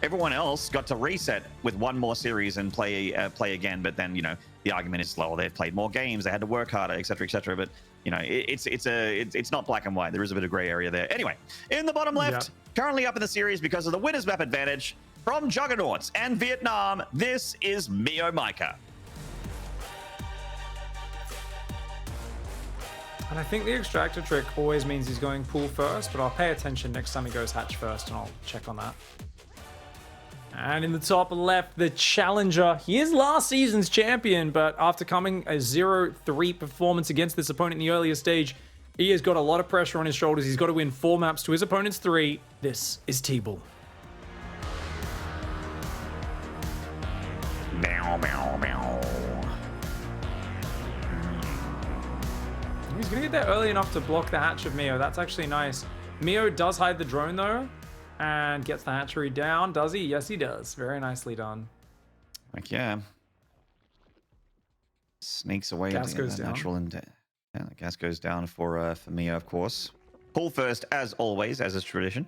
everyone else got to reset with one more series and play again. But then, you know, the argument is, well, they've played more games, they had to work harder, etc., etc. But you know, it's not black and white. There is a bit of gray area there. Anyway, in the bottom left, currently up in the series because of the winners map advantage from Juggernauts and Vietnam, this is MeomaikA. And I think the extractor trick always means he's going pool first, but I'll pay attention next time he goes hatch first and I'll check on that. And in the top left, the challenger. He is last season's champion, but after coming a 0-3 performance against this opponent in the earlier stage, he has got a lot of pressure on his shoulders. He's got to win 4 maps to his opponent's 3. This is TeebuL. He's going to get there early enough to block the hatch of Meo. That's actually nice. Meo does hide the drone, though, and gets the hatchery down. Does he? Yes, he does. Very nicely done. Like, yeah. Sneaks away. Gas goes down. Yeah, the gas goes down for Meo, of course. Pull first, as always, as is tradition.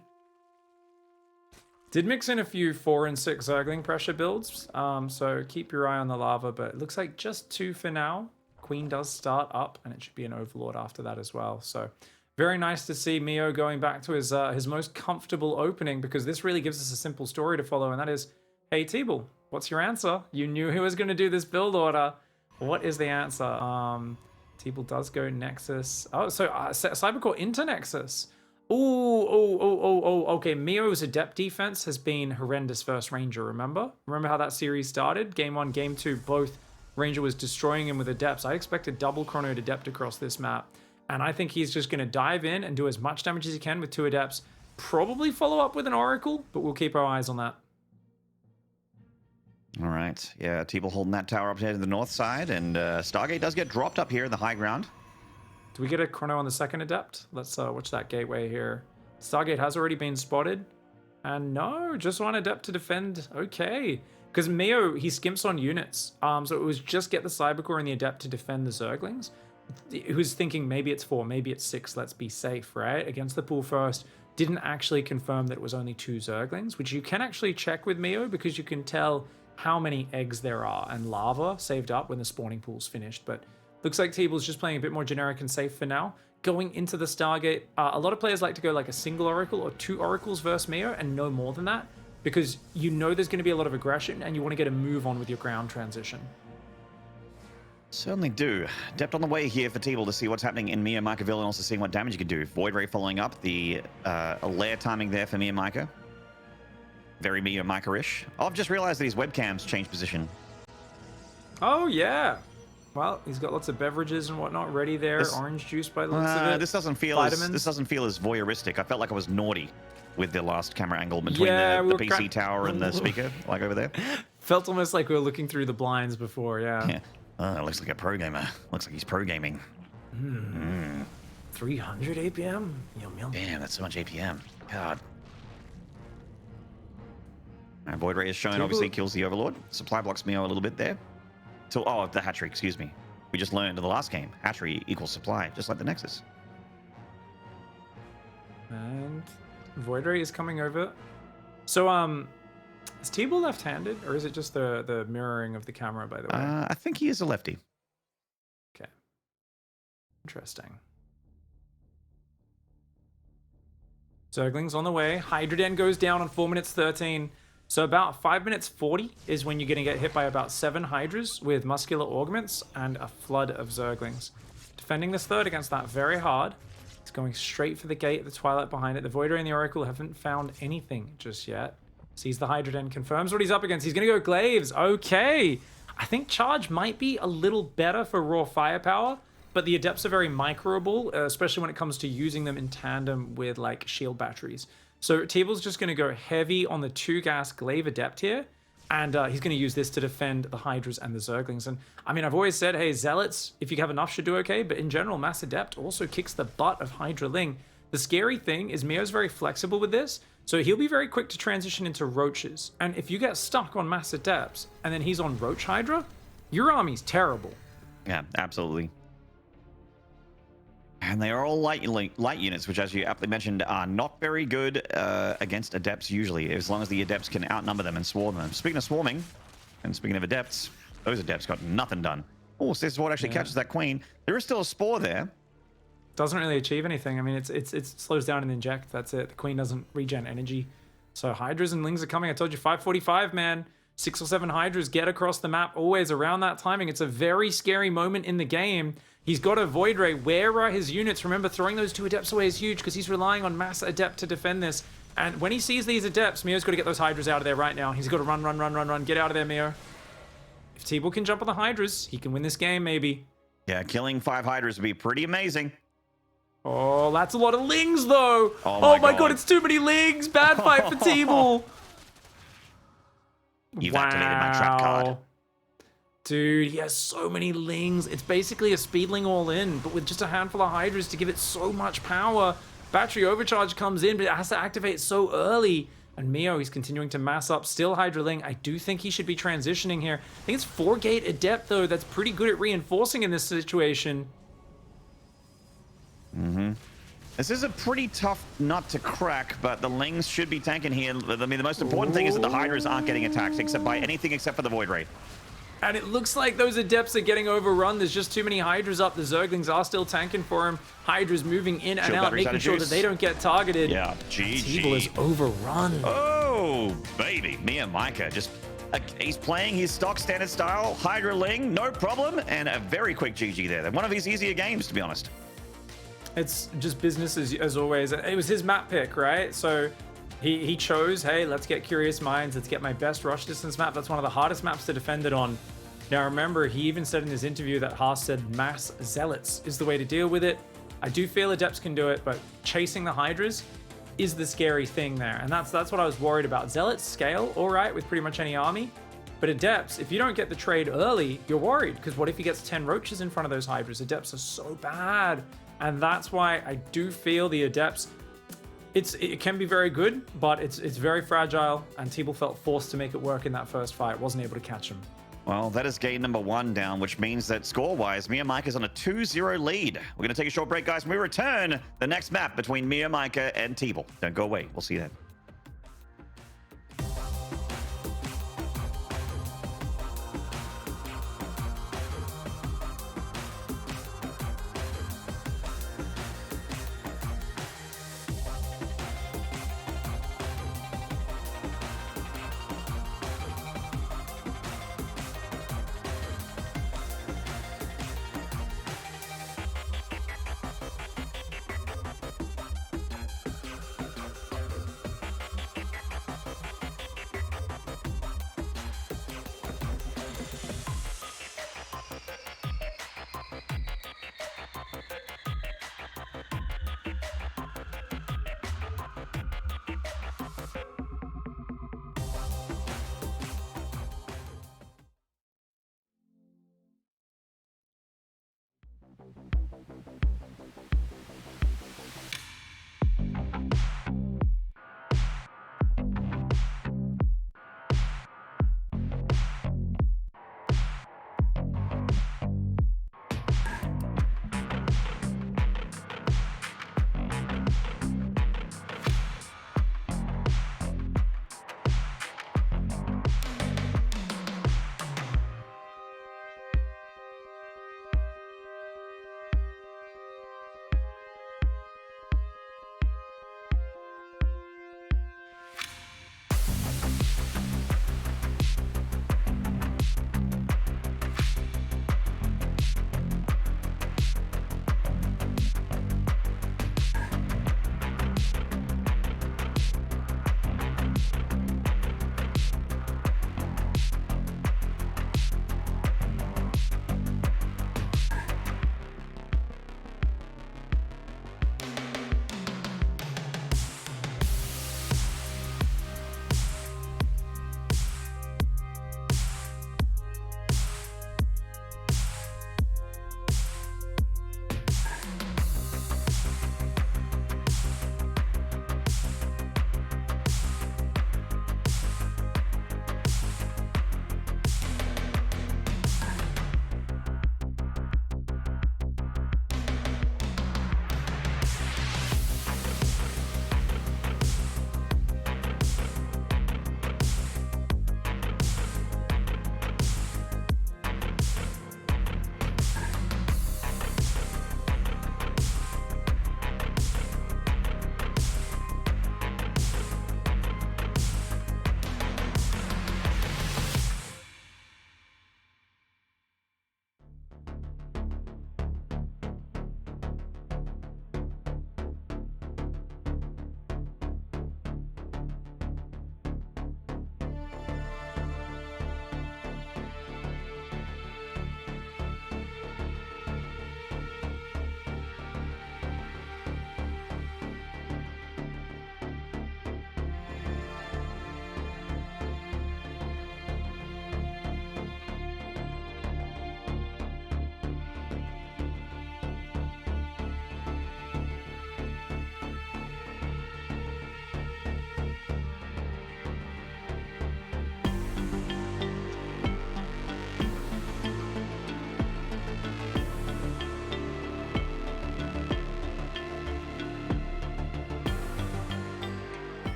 Did mix in a few 4 and 6 Zergling pressure builds, so keep your eye on the lava, but it looks like just 2 for now. Queen does start up, and it should be an Overlord after that as well. So very nice to see Meo going back to his most comfortable opening, because this really gives us a simple story to follow, and that is, hey, TeebuL, what's your answer? You knew he was going to do this build order. What is the answer? TeebuL does go Nexus. Oh, so Cybercore into Nexus. Okay. Meo's Adept defense has been horrendous versus Ranger, remember? Remember how that series started? Game 1, Game 2, both Ranger was destroying him with Adepts. I expected double chronoed Adept across this map. And I think he's just going to dive in and do as much damage as he can with 2 Adepts. Probably follow up with an Oracle, but we'll keep our eyes on that. All right. Yeah, TeebuL holding that tower up here to the north side. And Stargate does get dropped up here in the high ground. Do we get a chrono on the second Adept? Let's watch that gateway here. Stargate has already been spotted. And no, just one Adept to defend. Okay. Because Meo, he skimps on units. So it was just get the Cybercore and the Adept to defend the Zerglings. He was thinking maybe it's 4, maybe it's 6, let's be safe, right? Against the pool first. Didn't actually confirm that it was only 2 Zerglings, which you can actually check with Meo because you can tell how many eggs there are and lava saved up when the spawning pool's finished. But looks like TeebuL's just playing a bit more generic and safe for now. Going into the Stargate, a lot of players like to go like a single Oracle or 2 Oracles versus Meo and no more than that, because you know there's going to be a lot of aggression and you want to get a move on with your ground transition. Certainly do. Depth on the way here for TeebuL to see what's happening in MeomaikAville and also seeing what damage you can do. Void Ray following up, the lair timing there for MeomaikA. Very MeomaikA-ish. Oh, I've just realized that his webcams changed position. Oh, yeah. Well, he's got lots of beverages and whatnot ready there. Orange juice by the looks of it. This doesn't feel as voyeuristic. I felt like I was naughty with the last camera angle between the PC tower and the speaker, like over there. Felt almost like we were looking through the blinds before, yeah. Looks like a pro gamer. Looks like he's pro gaming. 300 APM? Yum, yum. Damn, that's so much APM. God. Void Ray is shown, obviously kills the Overlord. Supply blocks Meo a little bit there. The hatchery, excuse me. We just learned in the last game, hatchery equals supply, just like the Nexus. And Void Ray is coming over. So, is TeebuL left-handed, or is it just the mirroring of the camera, by the way? I think he is a lefty. Okay. Interesting. Zerglings on the way. Hydroden goes down on 4 minutes 13. So about 5 minutes 40 is when you're going to get hit by about 7 Hydras with muscular augments and a flood of Zerglings. Defending this third against that very hard. He's going straight for the gate, the Twilight behind it. The Void Ray and the Oracle haven't found anything just yet. Sees the Hydroden, confirms what he's up against. He's going to go Glaives. Okay. I think Charge might be a little better for raw firepower, but the Adepts are very microable, especially when it comes to using them in tandem with like shield batteries. So TeebuL's just going to go heavy on the 2-gas Glaive Adept here, and he's going to use this to defend the Hydras and the Zerglings. And I mean, I've always said, hey, Zealots, if you have enough, should do okay, but in general, Mass Adept also kicks the butt of Hydra Ling. The scary thing is Meo's very flexible with this, so he'll be very quick to transition into Roaches. And if you get stuck on Mass Adepts, and then he's on Roach Hydra, your army's terrible. Yeah, absolutely. And they are all light units, which, as you aptly mentioned, are not very good against Adepts usually, as long as the Adepts can outnumber them and swarm them. Speaking of swarming, and speaking of Adepts, those Adepts got nothing done. Oh, so this is what actually catches that Queen. There is still a Spore there. Doesn't really achieve anything. I mean, it slows down and inject. That's it. The Queen doesn't regen energy. So Hydras and Lings are coming. I told you 5:45, man. 6 or 7 Hydras get across the map always around that timing. It's a very scary moment in the game. He's got a Void Ray. Where are his units? Remember, throwing those 2 Adepts away is huge because he's relying on Mass Adept to defend this. And when he sees these Adepts, Meo's got to get those Hydras out of there right now. He's got to run. Get out of there, Meo. If TeebuL can jump on the Hydras, he can win this game, maybe. Yeah, killing 5 Hydras would be pretty amazing. Oh, that's a lot of Lings, though. Oh my god, it's too many Lings. Bad fight for TeebuL. You've activated my trap card. Dude, he has so many Lings. It's basically a Speedling all in, but with just a handful of Hydras to give it so much power. Battery Overcharge comes in, but it has to activate so early. And Meo, he's continuing to mass up. Still Hydraling. I do think he should be transitioning here. I think it's 4-gate Adept, though. That's pretty good at reinforcing in this situation. This is a pretty tough nut to crack, but the Lings should be tanking here. I mean, the most important thing is that the Hydras aren't getting attacked except by anything except for the Void Ray. And it looks like those Adepts are getting overrun. There's just too many Hydras up. The Zerglings are still tanking for him. Hydras moving in and out, making sure that they don't get targeted. Yeah, GG. TeebuL is overrun. Oh, baby. MeomaikA just... he's playing his stock standard style, Hydra Ling, no problem, and a very quick GG there. One of his easier games, to be honest. It's just business as always. It was his map pick, right? So he chose, hey, let's get Curious Minds. Let's get my best rush distance map. That's one of the hardest maps to defend it on. Now, remember, he even said in his interview that Haas said Mass Zealots is the way to deal with it. I do feel Adepts can do it, but chasing the Hydras is the scary thing there. And that's what I was worried about. Zealots scale, all right, with pretty much any army. But Adepts, if you don't get the trade early, you're worried. Because what if he gets 10 Roaches in front of those Hydras? Adepts are so bad. And that's why I do feel the Adepts, it can be very good, but it's very fragile, and TeebuL felt forced to make it work in that first fight. Wasn't able to catch him. Well, that is game number 1 down, which means that score-wise, MeomaikA is on a 2-0 lead. We're going to take a short break, guys. When we return, the next map between MeomaikA and TeebuL. Don't go away. We'll see you then.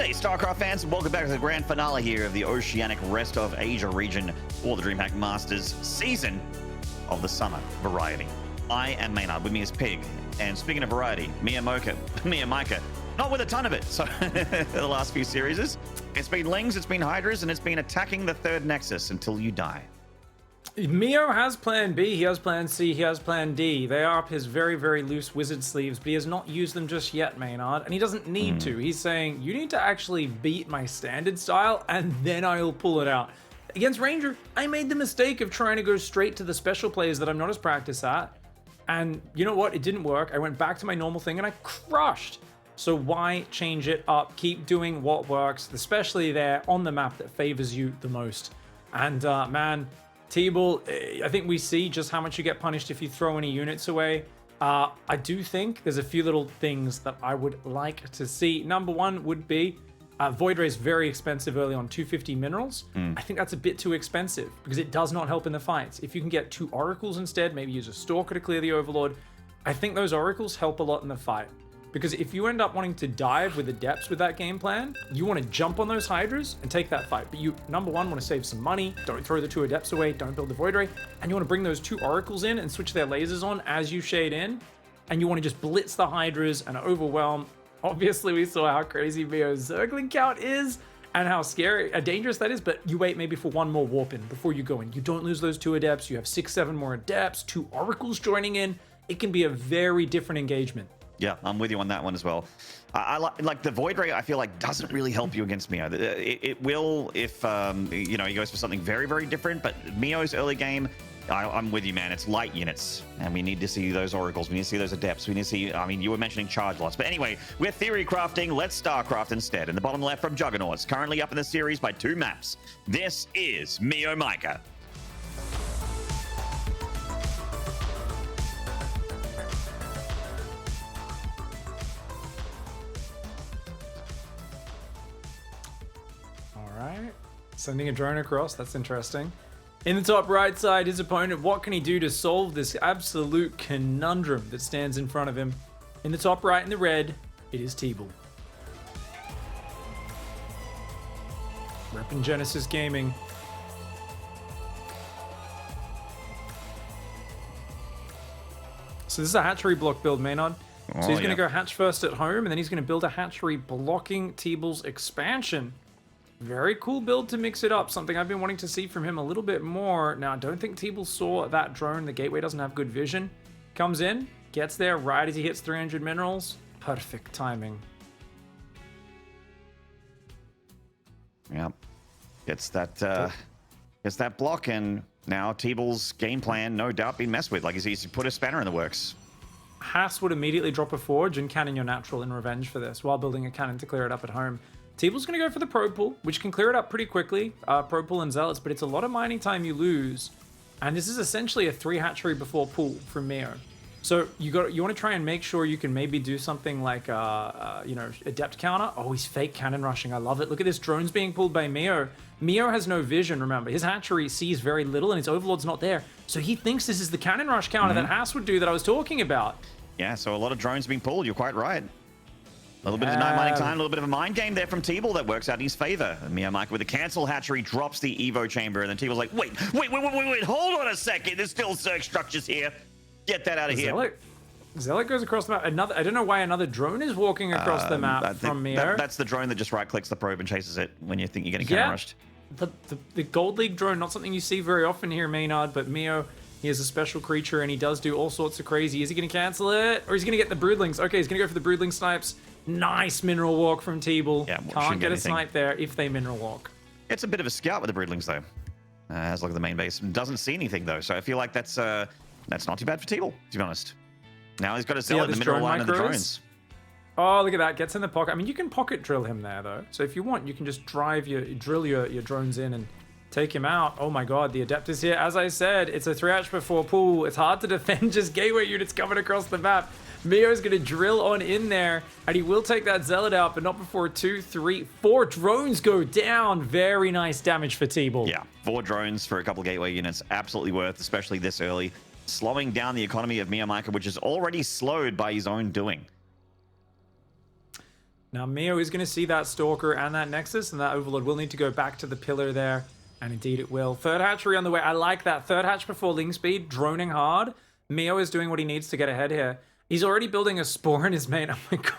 G'day, StarCraft fans, and welcome back to the grand finale here of the Oceanic Rest of Asia region for the DreamHack Masters season of the summer variety. I am Maynard, with me is Pig, and speaking of variety, MeomaikA, not with a ton of it. So the last few series, it's been Lings, it's been Hydras, and it's been attacking the third Nexus until you die. Meo has plan B, he has plan C, he has plan D. They are up his very, very loose wizard sleeves, but he has not used them just yet, Maynard, and he doesn't need to. He's saying, you need to actually beat my standard style, and then I'll pull it out. Against Ranger, I made the mistake of trying to go straight to the special plays that I'm not as practiced at, and you know what? It didn't work. I went back to my normal thing, and I crushed. So why change it up? Keep doing what works, especially there on the map that favors you the most. And man, TeebuL, I think we see just how much you get punished if you throw any units away. I do think there's a few little things that I would like to see. Number one would be Void Ray is very expensive early on, 250 minerals. I think that's a bit too expensive because it does not help in the fights. If you can get 2 oracles instead, maybe use a Stalker to clear the Overlord, I think those oracles help a lot in the fight. Because if you end up wanting to dive with Adepts with that game plan, you want to jump on those Hydras and take that fight. But you, number one, want to save some money, don't throw the 2 Adepts away, don't build the Void Ray, and you want to bring those 2 Oracles in and switch their lasers on as you shade in, and you want to just blitz the Hydras and overwhelm. Obviously, we saw how crazy Meo's Zergling count is and how scary, dangerous that is, but you wait maybe for 1 more warp in before you go in. You don't lose those 2 Adepts, you have 6, 7 more Adepts, 2 Oracles joining in. It can be a very different engagement. Yeah, I'm with you on that one as well. I like the Void Ray. I feel like doesn't really help you against Meo. It will if you know, he goes for something very, very different. But Meo's early game, I'm with you, man. It's light units, and we need to see those oracles. We need to see those adepts. We need to see. I mean, you were mentioning charge lots, but anyway, we're theory crafting. Let's StarCraft instead. In the bottom left from Juggernauts, currently up in the series by 2 maps. This is MeomaikA. Sending a drone across, that's interesting. In the top right side, his opponent, what can he do to solve this absolute conundrum that stands in front of him? In the top right in the red, it is TeebuL. Repping Genesis Gaming. So this is a hatchery block build, Maynard. So he's going to go hatch first at home, and then he's going to build a hatchery blocking TeebuL's expansion. Very cool build to mix it up. Something I've been wanting to see from him a little bit more. Now, I don't think TeebuL saw that drone. The gateway doesn't have good vision. Comes in, gets there right as he hits 300 minerals. Perfect timing. Yep. Gets that block, and now TeebuL's game plan, no doubt, been messed with. Like he's put a spanner in the works. Haas would immediately drop a forge and cannon your natural in revenge for this, while building a cannon to clear it up at home. TeebuL's going to go for the Pro Pool, which can clear it up pretty quickly. Pro Pool and Zealots, but it's a lot of mining time you lose. And this is essentially a 3 hatchery before pool from Meo. So you want to try and make sure you can maybe do something like, you know, Adept counter. Oh, he's fake cannon rushing. I love it. Look at this. Drones being pulled by Meo. Meo has no vision, remember. His hatchery sees very little and his Overlord's not there. So he thinks this is the cannon rush counter that Haas would do that I was talking about. Yeah, so a lot of drones being pulled. You're quite right. A little bit of night mining time, a little bit of a mind game there from TeebuL that works out in his favor. MeomaikA with the cancel hatchery drops the Evo chamber, and then TeebuL's like, wait, hold on a second. There's still Zerg structures here. Get that out of here. Zealot goes across the map. I don't know why another drone is walking across the map from Meo. That's the drone that just right-clicks the probe and chases it when you think you're getting cannon rushed. The Gold League drone, not something you see very often here, Maynard, but Meo, he is a special creature, and he does do all sorts of crazy. Is he going to cancel it? Or is he going to get the Broodlings? Okay, he's going to go for the Broodling snipes. Nice mineral walk from TeebuL. Yeah, can't get a snipe there if they mineral walk. It's a bit of a scout with the Broodlings, though. Has a look at the main base. Doesn't see anything, though, so I feel like that's not too bad for TeebuL, to be honest. Now he's got a Zealot in the middle line of the drones. Oh, look at that. Gets in the pocket. I mean, you can pocket drill him there, though. So if you want, you can just drill your drones in and take him out. Oh my god, the Adept is here. As I said, it's a 3-hatch before pool. It's hard to defend just gateway units coming across the map. Meo's going to drill on in there, and he will take that Zealot out, but not before 2, 3, 4 drones go down. Very nice damage for TeebuL. Yeah, 4 drones for a couple gateway units. Absolutely worth, especially this early. Slowing down the economy of MeomaikA, which is already slowed by his own doing. Now, Meo is going to see that Stalker and that Nexus, and that Overlord will need to go back to the pillar there. And indeed it will. Third hatchery on the way. I like that. Third hatch before Ling Speed, droning hard. Meo is doing what he needs to get ahead here. He's already building a spore in his main. Oh my god.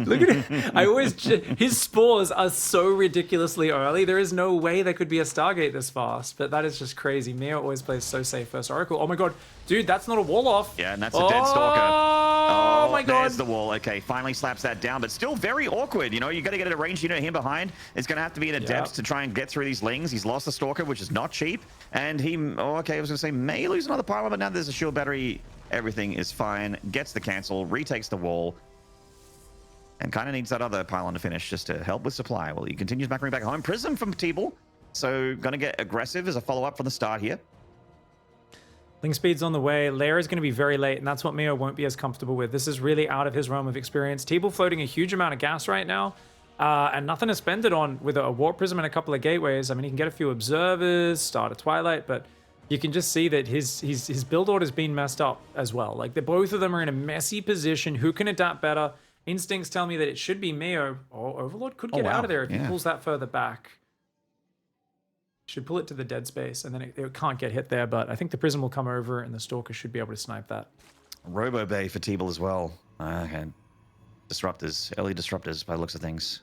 Look at it. His spores are so ridiculously early. There is no way there could be a Stargate this fast. But that is just crazy. Meo always plays so safe first Oracle. Oh my god. Dude, that's not a wall off. Yeah, and that's a dead Stalker. Oh my god. There's the wall. Okay, finally slaps that down, but still very awkward. You know, you got to get a range unit him behind. It's going to have to be an Adept to try and get through these Lings. He's lost the Stalker, which is not cheap. And he, okay, I was going to say may lose another pylon, but now there's a shield battery. Everything is fine. Gets the cancel, retakes the wall. And kind of needs that other pylon to finish just to help with supply. Well, he continues back home. Prism from TeebuL. So going to get aggressive as a follow-up from the start here. Ling Speed's on the way. Lair is going to be very late, and that's what Meo won't be as comfortable with. This is really out of his realm of experience. TeebuL floating a huge amount of gas right now, and nothing to spend it on with a Warp Prism and a couple of gateways. I mean, he can get a few observers, start a Twilight, but you can just see that his build order's been messed up as well. Like, both of them are in a messy position. Who can adapt better? Instincts tell me that it should be Meo. Oh, Overlord could get out of there if he pulls that further back. Should pull it to the dead space, and then it can't get hit there, but I think the Prism will come over, and the Stalker should be able to snipe that. Robo Bay for TeebuL as well. Okay. Disruptors, early Disruptors by the looks of things.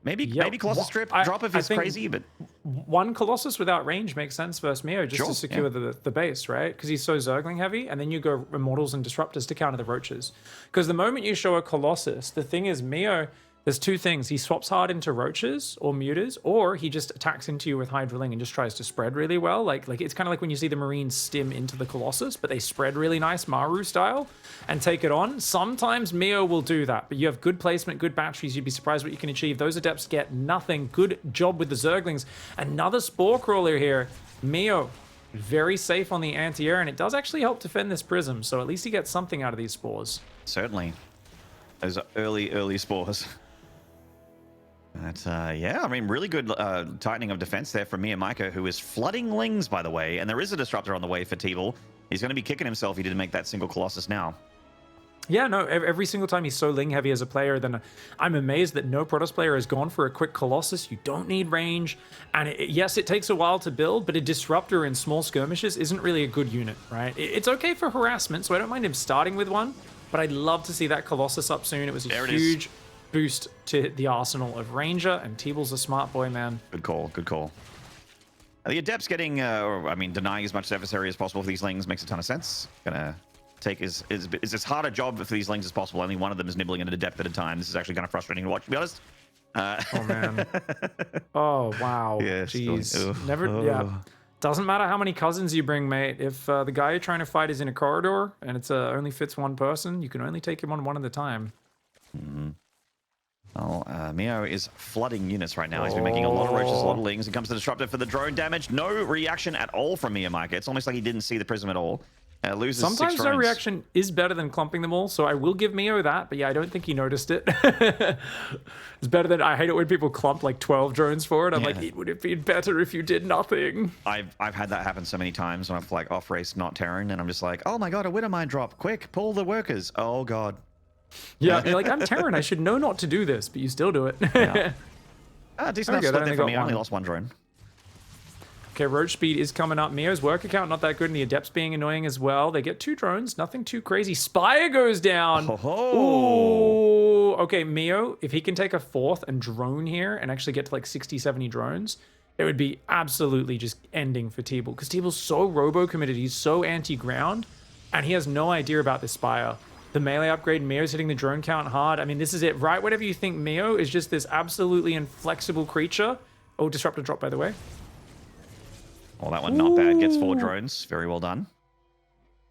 Maybe Colossus Strip drop if it's crazy, but one Colossus without range makes sense versus Meo just to secure the base, right? Because he's so Zergling heavy, and then you go Immortals and Disruptors to counter the Roaches. Because the moment you show a Colossus, the thing is Meo, there's two things. He swaps hard into Roaches or Mutors, or he just attacks into you with Hydraling and just tries to spread really well. Like it's kind of like when you see the Marines stim into the Colossus, but they spread really nice Maru style and take it on. Sometimes Meo will do that, but you have good placement, good batteries. You'd be surprised what you can achieve. Those Adepts get nothing. Good job with the Zerglings. Another Spore Crawler here. Meo, very safe on the anti-air, and it does actually help defend this Prism, so at least he gets something out of these spores. Certainly. Those are early spores. That's, yeah, I mean, really good tightening of defense there from MeomaikA, who is flooding Lings, by the way. And there is a Disruptor on the way for TeebuL. He's going to be kicking himself if he didn't make that single Colossus now. Yeah, no, every single time he's so Ling heavy as a player, then I'm amazed that no Protoss player has gone for a quick Colossus. You don't need range. And yes, it takes a while to build, but a Disruptor in small skirmishes isn't really a good unit, right? It's okay for harassment, so I don't mind him starting with one, but I'd love to see that Colossus up soon. It was a huge boost to the arsenal of Ranger, and TeebuL's a smart boy, man. Good call, good call. The Adept's getting, denying as much surface area as possible for these Lings makes a ton of sense. Gonna take is as hard a job for these Lings as possible. Only one of them is nibbling an Adept at a time. This is actually kind of frustrating to watch, to be honest. Oh, man. Oh, wow. Yeah, jeez. Never, Doesn't matter how many cousins you bring, mate. If the guy you're trying to fight is in a corridor, and it's only fits one person, you can only take him on one at a time. Mm-hmm. Well, Meo is flooding units right now. He's been making a lot of Roaches, a lot of Lings. It comes to Disruptor for the drone damage. No reaction at all from MeomaikA. It's almost like he didn't see the Prism at all. Loses Sometimes 6 no drones. reaction is better than clumping them all, so I will give Meo that, but yeah, I don't think he noticed it. It's better than, I hate it when people clump like 12 drones for it. I'm like, it would have been better if you did nothing. I've had that happen so many times when I've like off-race not Terran, and I'm just like, oh my god, a Widowmine drop. Quick, pull the workers. Oh god. Yeah, you're like, I'm Terran, I should know not to do this, but you still do it. Yeah. Decent enough split there for me. I only one. lost one drone. Okay, Roach speed is coming up. Meo's work account not that good, and the Adepts being annoying as well. They get 2 drones, nothing too crazy. Spire goes down. Ooh. Okay, Meo, if he can take a 4th and drone here and actually get to like 60, 70 drones, it would be absolutely just ending for TeebuL, because TeebuL's so robo-committed. He's so anti-ground, and he has no idea about this Spire. The melee upgrade, Meo's hitting the drone count hard. I mean, this is it, right? Whatever you think, Meo is just this absolutely inflexible creature. Oh, Disruptor drop, by the way. Well, that one not bad. Gets 4 drones. Very well done.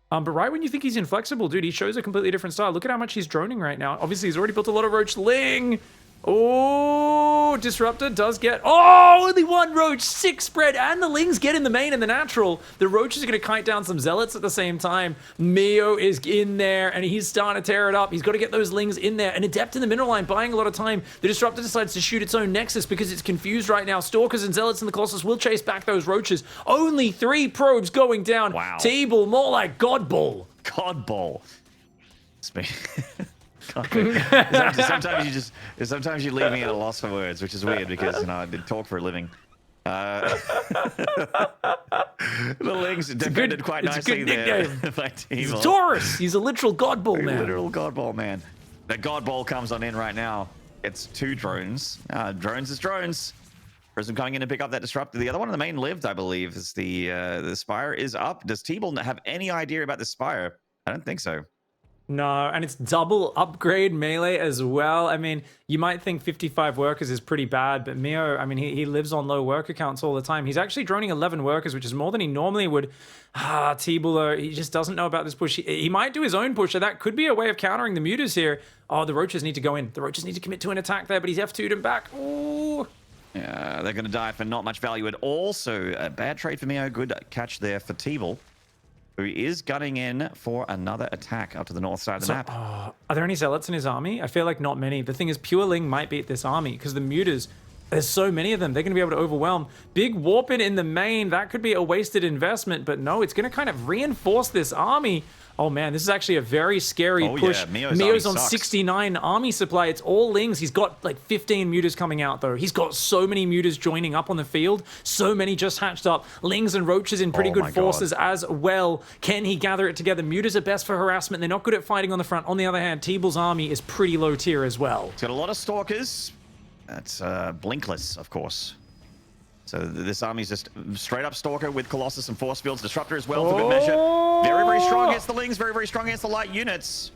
But right when you think he's inflexible, dude, he shows a completely different style. Look at how much he's droning right now. Obviously, he's already built a lot of Roach Ling. Oh, Disruptor does get... Oh, only 1 Roach, 6 spread, and the Lings get in the main and the natural. The Roach is going to kite down some Zealots at the same time. Meo is in there, and he's starting to tear it up. He's got to get those Lings in there. An Adept in the mineral line, buying a lot of time. The Disruptor decides to shoot its own Nexus because it's confused right now. Stalkers and Zealots in the Colossus will chase back those Roaches. Only 3 probes going down. Wow. TeebuL, more like Godbull. Godbull. Sometimes you leave me at a loss for words, which is weird because I did talk for a living. The Lings defended quite nicely there. He's a Taurus. He's a literal godball man. Literal godball man. The godball comes on in right now. It's 2 drones. Drones is drones. Prism coming in to pick up that disruptor. The other one of the main lived, I believe, is the Spire is up. Does TeebuL have any idea about the Spire? I don't think so. No, and it's double upgrade melee as well. I mean, you might think 55 workers is pretty bad, but Meo, I mean, he lives on low worker counts all the time. He's actually droning 11 workers, which is more than he normally would. TeebuL, he just doesn't know about this push. He might do his own push, so that could be a way of countering the mutas here. Oh, the Roaches need to go in. The Roaches need to commit to an attack there, but he's F2'd him back. Ooh. Yeah, they're going to die for not much value at all. So a bad trade for Meo. Good catch there for TeebuL, who is gunning in for another attack up to the north side of the map. Are there any zealots in his army? I feel like not many. The thing is, Pure Ling might beat this army because the mutas, there's so many of them. They're going to be able to overwhelm. Big Warpin in the main, that could be a wasted investment, but no, it's going to kind of reinforce this army. Oh man, this is actually a very scary push. Yeah, Meo's on 69 army supply. It's all Lings. He's got like 15 mutas coming out though. He's got so many mutas joining up on the field. So many just hatched up. Lings and Roaches in pretty good forces as well. Can he gather it together? Mutas are best for harassment. They're not good at fighting on the front. On the other hand, TeebuL's army is pretty low tier as well. It's got a lot of Stalkers. That's blinkless, of course. So this army's just straight up Stalker with Colossus and Force Fields. Disruptor as well for good measure. Very, very strong against the Lings. Very, very strong against the light units.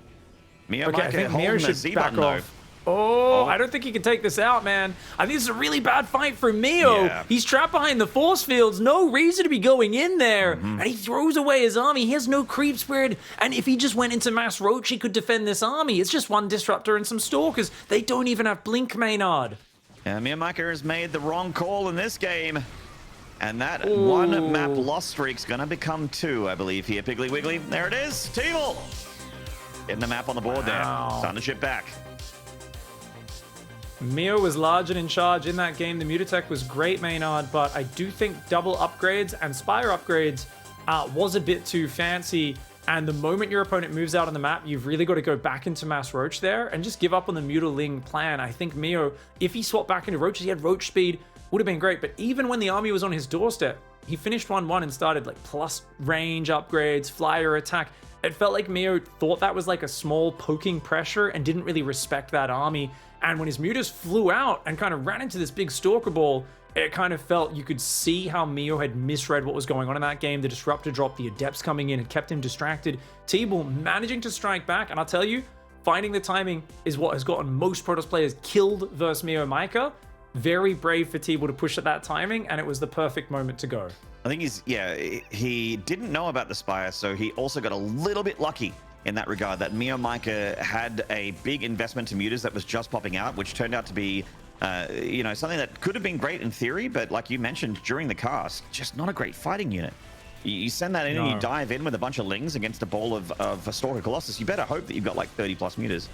MeomaikA holding the Z button though. Oh, I don't think he can take this out, man. I think this is a really bad fight for Meo. Yeah. He's trapped behind the force fields. No reason to be going in there. And he throws away his army. He has no creep spread. And if he just went into Mass Roach, he could defend this army. It's just one Disruptor and some Stalkers. They don't even have Blink Maynard. Yeah, MeomaikA has made the wrong call in this game. And that one map loss streak's gonna become 2, I believe, here. Piggly Wiggly. There it is. TeebuL getting the map on the board there. Starting to ship back. Meo was large and in charge in that game. The Mutatech was great, Maynard, but I do think double upgrades and Spire upgrades was a bit too fancy. And the moment your opponent moves out on the map, you've really got to go back into Mass Roach there and just give up on the Mutaling plan. I think Meo, if he swapped back into Roaches, he had Roach speed, would have been great. But even when the army was on his doorstep, he finished 1-1 and started like plus range upgrades, flyer attack. It felt like Meo thought that was like a small poking pressure and didn't really respect that army. And when his mutas flew out and kind of ran into this big Stalker ball, it kind of felt you could see how Meo had misread what was going on in that game. The Disruptor drop, the Adepts coming in and kept him distracted. TeebuL managing to strike back, and I'll tell you, finding the timing is what has gotten most Protoss players killed versus MeomaikA. Very brave for TeebuL to push at that timing, and it was the perfect moment to go. I think he didn't know about the Spire, so he also got a little bit lucky in that regard, that MeomaikA had a big investment to mutas that was just popping out, which turned out to be something that could have been great in theory, but like you mentioned during the cast, just not a great fighting unit. You send that in and you dive in with a bunch of Lings against a ball of Stalker Colossus, you better hope that you've got like 30 plus mutas.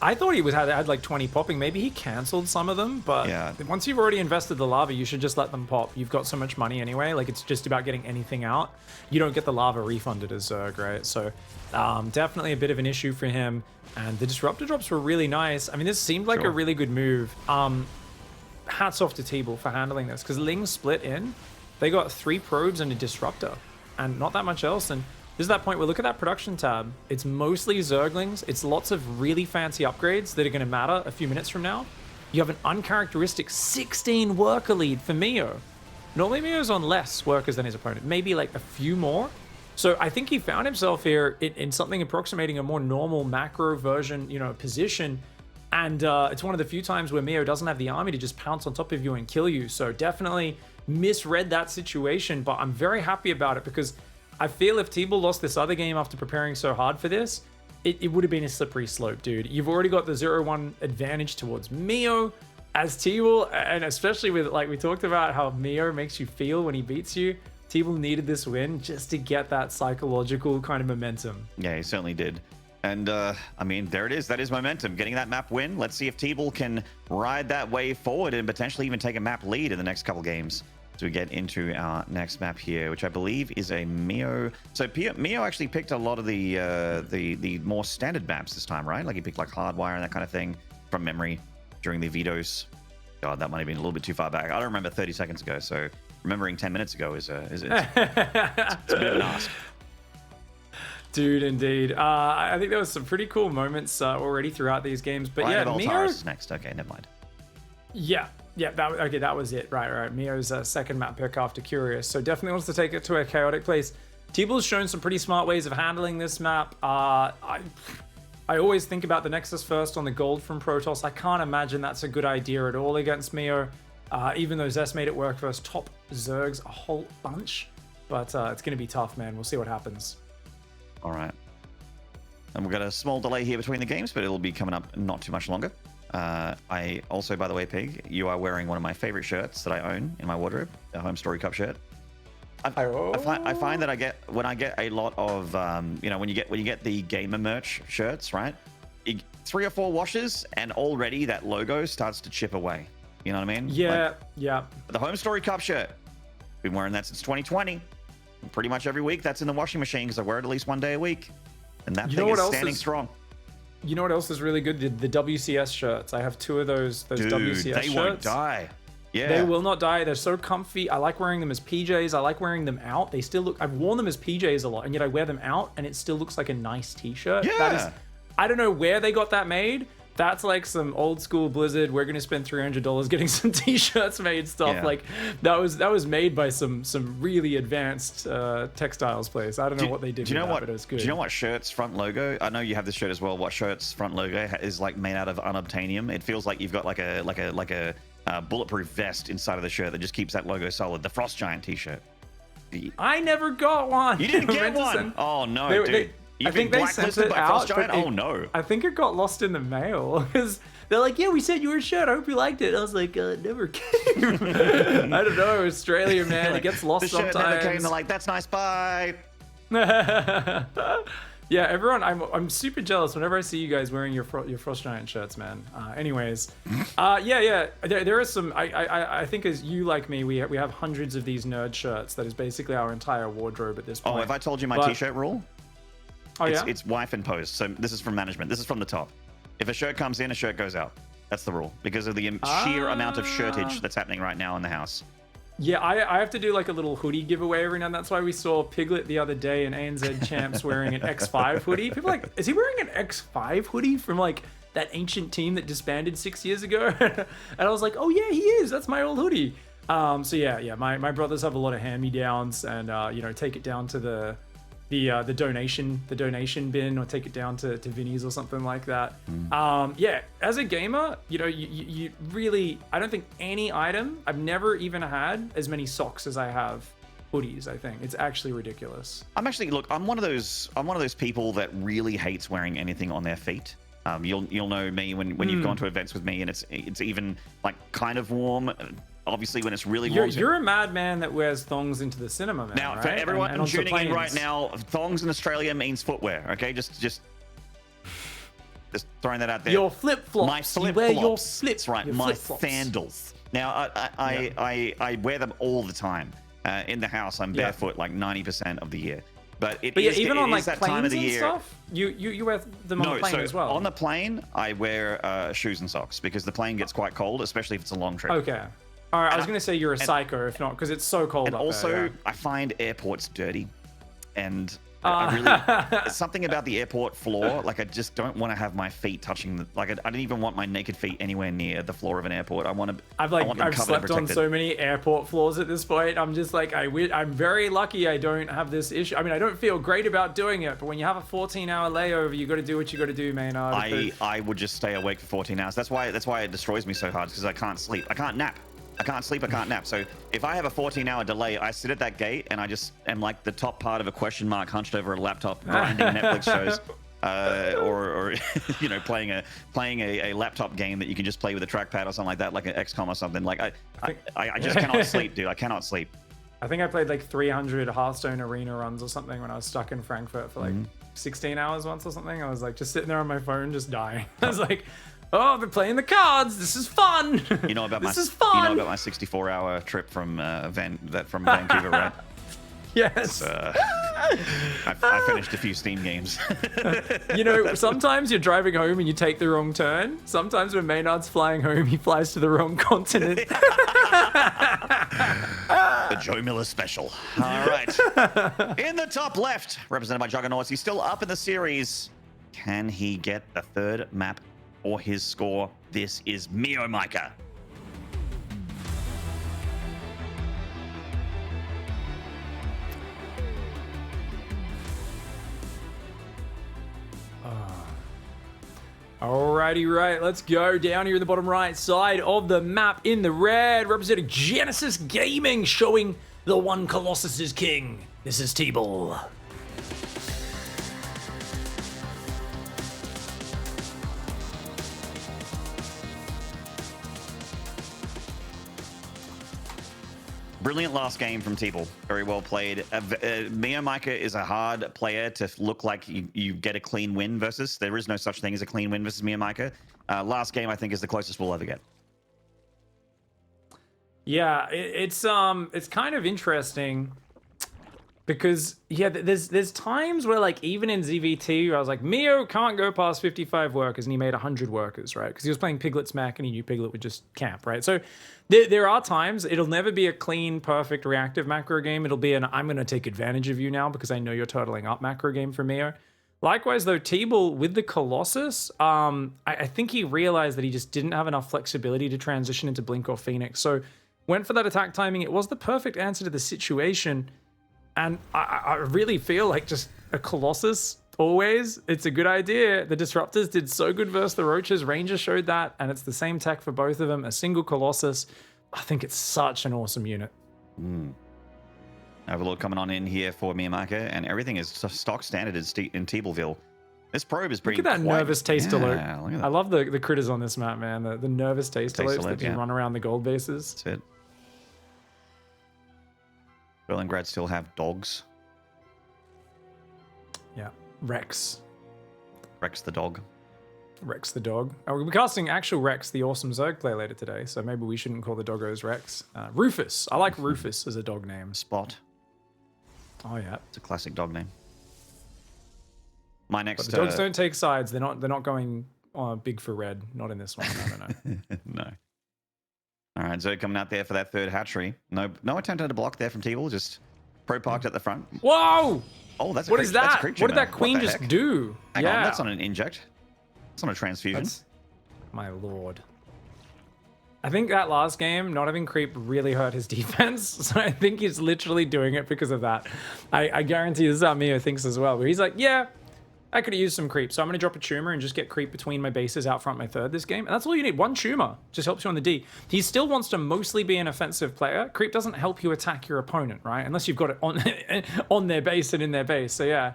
I thought he had like 20 popping. Maybe he canceled some of them, but once you've already invested the lava, you should just let them pop. You've got so much money anyway. Like, it's just about getting anything out. You don't get the lava refunded as great. So definitely a bit of an issue for him. And the Disruptor drops were really nice. I mean, this seemed like a really good move. Hats off to TeebuL for handling this, because Ling split in. They got 3 probes and a Disruptor and not that much else. And this is that point where look at that production tab. It's mostly Zerglings. It's lots of really fancy upgrades that are going to matter a few minutes from now. You have an uncharacteristic 16 worker lead for Meo. Normally Meo's on less workers than his opponent, maybe like a few more. So I think he found himself here in something approximating a more normal macro version, position. And it's one of the few times where Meo doesn't have the army to just pounce on top of you and kill you. So definitely misread that situation, but I'm very happy about it, because I feel if TeebuL lost this other game after preparing so hard for this, it would have been a slippery slope, dude. You've already got the 0-1 advantage towards Meo as TeebuL, and especially with, like we talked about, how Meo makes you feel when he beats you. TeebuL needed this win just to get that psychological kind of momentum. Yeah, he certainly did. And, I mean, there it is. That is momentum. Getting that map win. Let's see if TeebuL can ride that wave forward and potentially even take a map lead in the next couple games. So we get into our next map here, which I believe is a Meo. So Meo actually picked a lot of the more standard maps this time, right? Like he picked like Hardwire and that kind of thing from memory during the vetoes. God, that might have been a little bit too far back. I don't remember 30 seconds ago, so remembering 10 minutes ago is it's a bit of an ask. Dude, indeed. I think there was some pretty cool moments already throughout these games. But Lion yeah, of Meo... Altaris is next. Okay, never mind. Yeah, that was it. Right. Meo's second map pick after Curious. So definitely wants to take it to a chaotic place. TeebuL's shown some pretty smart ways of handling this map. I always think about the Nexus first on the gold from Protoss. I can't imagine that's a good idea at all against Meo. Even though Zest made it work versus top Zergs a whole bunch. But it's going to be tough, man. We'll see what happens. All right. And we've got a small delay here between the games, but it'll be coming up not too much longer. I also, by the way, Pig, you are wearing one of my favorite shirts that I own in my wardrobe, a Home Story Cup shirt. I find that when I get a lot of when you get the gamer merch shirts, right? 3 or 4 washes and already that logo starts to chip away. You know what I mean? Yeah. The Home Story Cup shirt. Been wearing that since 2020. Pretty much every week that's in the washing machine because I wear it at least 1 day a week. And that thing is standing strong. You know what else is really good? The WCS shirts. I have 2 of those Dude, WCS they shirts. won't die. Yeah. They will not die. They're so comfy. I like wearing them as PJs. I like wearing them out. They still look... I've worn them as PJs a lot, and yet I wear them out, and it still looks like a nice t-shirt. Yeah. That is... I don't know where they got that made. That's like some old school Blizzard. We're going to spend $300 getting some t-shirts made stuff. Yeah. Like that was made by some really advanced textiles place. I don't know what they did. Do you know what? But it was good. Do you know what shirt's front logo? I know you have this shirt as well. What shirt's front logo is like made out of unobtainium? It feels like you've got like a bulletproof vest inside of the shirt that just keeps that logo solid. The Frost Giant t-shirt. I never got one. You didn't get one? Oh no, dude. I think they sent it out. Oh no! I think it got lost in the mail because they're like, "Yeah, we sent you a shirt. I hope you liked it." I was like, "Never came." I don't know, Australia, man. Like, it gets lost sometimes. The shirt never came. They're like, "That's nice. Bye." Yeah, everyone. I'm super jealous whenever I see you guys wearing your Frost Giant shirts, man. Anyways, yeah. There is some. I think as you like me, we have hundreds of these nerd shirts. That is basically our entire wardrobe at this point. Oh, have I told you my t-shirt rule? Oh, it's wife imposed. So this is from management. This is from the top. If a shirt comes in, a shirt goes out. That's the rule because of the sheer amount of shirtage that's happening right now in the house. Yeah, I have to do like a little hoodie giveaway every now and then. That's why we saw Piglet the other day in ANZ Champs wearing an X5 hoodie. People are like, is he wearing an X5 hoodie from like that ancient team that disbanded 6 years ago? And I was like, oh yeah, he is. That's my old hoodie. So yeah. My brothers have a lot of hand-me-downs and take it down to the donation bin or take it down to Vinny's or something like that. Yeah, as a gamer, you really, I don't think any item, I've never even had as many socks as I have hoodies. I think it's actually ridiculous. I'm one of those people that really hates wearing anything on their feet. You'll know me when you've gone to events with me and it's even like kind of warm. Obviously, when it's really warm. You're a madman that wears thongs into the cinema, man. Now, right? for everyone and tuning in right now, thongs in Australia means footwear. Okay, just throwing that out there. Your flip flops. My flip flops. That's right. My sandals. Now, I wear them all the time. In the house, I'm barefoot like 90% of the year. But even on like that planes time of the and year. stuff, you wear them on the plane as well. On the plane, I wear shoes and socks because the plane gets quite cold, especially if it's a long trip. Okay. All right, I was going to say you're a psycho, if not, because it's so cold up there. And also, I find airports dirty. And I really... something about the airport floor, like I just don't want to have my feet touching... I don't even want my naked feet anywhere near the floor of an airport. I've slept on so many airport floors at this point. I'm just like, I'm very lucky I don't have this issue. I mean, I don't feel great about doing it, but when you have a 14-hour layover, you got to do what you got to do, Maynard. I would just stay awake for 14 hours. That's why it destroys me so hard, because I can't sleep. I can't nap. I can't sleep, I can't nap. So if I have a 14-hour delay, I sit at that gate and I just am like the top part of a question mark hunched over a laptop grinding Netflix shows. Or playing a laptop game that you can just play with a trackpad or something like that, like an XCOM or something. Like I just cannot sleep, dude. I cannot sleep. I think I played like 300 Hearthstone arena runs or something when I was stuck in Frankfurt for like 16 hours once or something. I was like just sitting there on my phone, just dying. I was like, Oh, they're playing the cards. This is fun. You know about this my is fun. You know about my 64-hour trip from Vancouver, right? Yes. I finished a few Steam games. You know, sometimes you're driving home and you take the wrong turn. Sometimes when Maynard's flying home, he flies to the wrong continent. The Joe Miller special. All right. In the top left, represented by Juggernauts, he's still up in the series. Can he get the third map or his score? This is MeomaikA. Alrighty, right, let's go down here in the bottom right side of the map in the red, representing Genesis Gaming, showing the one Colossus is king. This is TeebuL. Brilliant last game from TeebuL. Very well played. MeomaikA is a hard player to look like you get a clean win versus. There is no such thing as a clean win versus MeomaikA. Last game, I think, is the closest we'll ever get. Yeah, it's kind of interesting because yeah, there's times where like even in ZVT, I was like, Meo can't go past 55 workers, and he made 100 workers, right? Because he was playing Piglet's mech, and he knew Piglet would just camp, right? So there are times it'll never be a clean, perfect reactive macro game. It'll be an I'm going to take advantage of you now because I know you're turtling up macro game for Meo. Likewise, though, TeebuL with the Colossus, I think he realized that he just didn't have enough flexibility to transition into Blink or Phoenix. So went for that attack timing. It was the perfect answer to the situation. And I really feel like just a Colossus, always, it's a good idea. The Disruptors did so good versus the Roaches. Rangers showed that, and it's the same tech for both of them. A single Colossus. I think it's such an awesome unit. Overlord coming on in here for MeomaikA, and everything is stock standard in TeebuLville. This probe is pretty. Look at that nervous taste alert. Look at that. I love the critters on this map, man. The nervous taste alerts that you run around the gold bases. That's it. Berlingrad still have dogs. Yeah. Rex the dog. Rex the dog. Oh, we'll be casting actual Rex, the awesome Zerg player later today, so maybe we shouldn't call the doggos Rex. Rufus. I like Rufus as a dog name. Spot. Oh yeah. It's a classic dog name. My next. But the dogs don't take sides. They're not going big for red. Not in this one. No. No. All right, Zerg coming out there for that third hatchery. No attempt at a block there from TeebuL. Just pro parked at the front. Whoa! Oh, that's a what is that? What did that queen just heck? do? Hang on, that's not an inject. That's not a transfusion. My lord. I think that last game, not having creep really hurt his defense. So I think he's literally doing it because of that. I guarantee this is how Mio thinks as well. Where he's like, yeah, I could have used some creep. So I'm going to drop a tumor and just get creep between my bases out front my third this game. And that's all you need. One tumor just helps you on the D. He still wants to mostly be an offensive player. Creep doesn't help you attack your opponent, right? Unless you've got it on their base and in their base. So yeah.